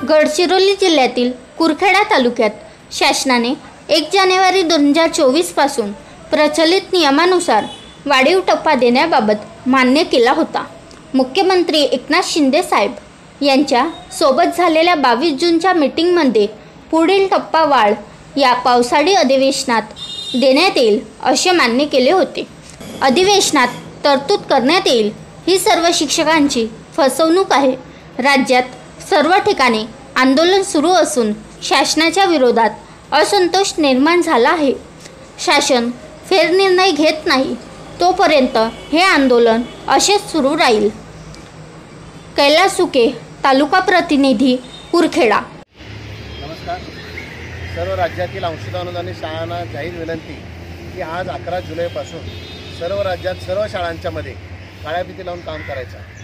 गडचिरोली जिल्ह्यातील कुरखेडा तालुक्यात शासनाने 1 जानेवारी 2024 पासून प्रचलित नियमानुसार वाढीव टप्पा देण्याबाबत मान्य केला होता। मुख्यमंत्री एकनाथ शिंदे साहेब यांच्या सोबत झालेल्या 22 जूनच्या मीटिंगमध्ये पुढील टप्पा वाढ या पावसाळी अधिवेशनात देण्यात येईल असे मान्य केले होते। अधिवेशनात तरतूद करण्यात येईल। ही सर्व शिक्षकांची फसवणूक आहे। राज्यात सर्व ठिकाणी आंदोलन सुरू असून शासनाच्या विरोधात असंतोष निर्माण झाला आहे। शासन फेरनिर्णय घेत नाही तोपर्यंत हे आंदोलन असेच सुरू राहील। कैलास सुके, तालुका प्रतिनिधी, कुरखेडा। नमस्कार। सर्व राज्यातील अंशतः अनुदानित शाळांना जाहीर विनंती की आज 11 जुलैपासून सर्व राज्यात सर्व शाळांच्या मध्ये काळ्या फिती लावून काम करायचं।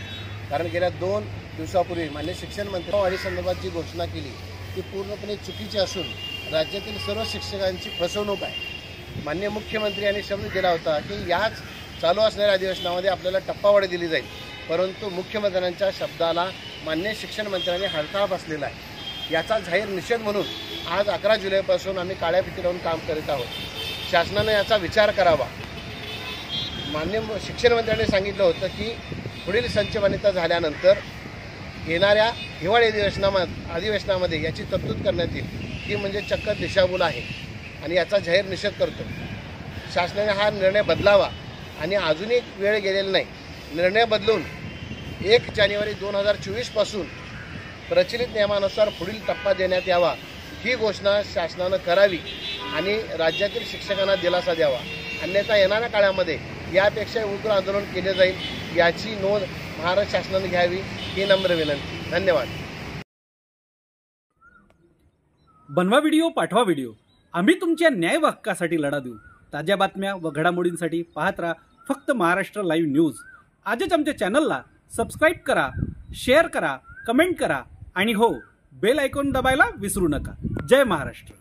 कारण गेल्या 2 दिवसापूर्वी माननीय शिक्षण मंत्री वाढीसंदर्भात जी घोषणा केली ती पूर्णपणे चुकीची असून राज्यातील सर्व शिक्षकांची फसवणूक आहे। माननीय मुख्यमंत्री यांनी शब्द दिला होता की याच चालू असणाऱ्या अधिवेशनामध्ये आपल्याला टप्पावाढ दिली जाईल, परंतु मुख्यमंत्र्यांच्या शब्दाला माननीय शिक्षण मंत्र्यांनी हरताळ बसलेला आहे। याचा जाहीर निषेध म्हणून आज 11 जुलैपासून आम्ही काळ्या फिती लावून काम करीत आहोत। शासनाने याचा विचार करावा। माननीय शिक्षण मंत्र्यांनी सांगितलं होतं की पुढील संचमान्यता झाल्यानंतर येणाऱ्या हिवाळी अधिवेशनामध्ये याची तरतूद करण्यात येईल। ही म्हणजे चक्क दिशाभूल आहे आणि याचा जाहीर निषेध करतो। शासनाने हा निर्णय बदलावा आणि अजूनही वेळ गेलेला नाही। निर्णय बदलून 1 जानेवारी 2024 पासून प्रचलित नियमानुसार पुढील टप्पा देण्यात यावा ही घोषणा शासनानं करावी आणि राज्यातील शिक्षकांना दिलासा द्यावा। अन्यथा येणाऱ्या काळामध्ये यापेक्षा उग्र आंदोलन केले जाईल याची नोंद महाराष्ट्र शासनाने घ्यावी ही नम्र विनंती। धन्यवाद। बनवा व्हिडिओ, पाठवा व्हिडिओ, आम्ही तुमच्या न्याय हक्कासाठी लढा देऊ। ताज्या बातम्या व घडामोडींसाठी पाहत राहा फक्त महाराष्ट्र लाईव्ह न्यूज। आजच आमच्या चॅनलला सबस्क्राईब करा, शेअर करा, कमेंट करा आणि हो, बेल आयकॉन दाबायला विसरू नका। जय महाराष्ट्र।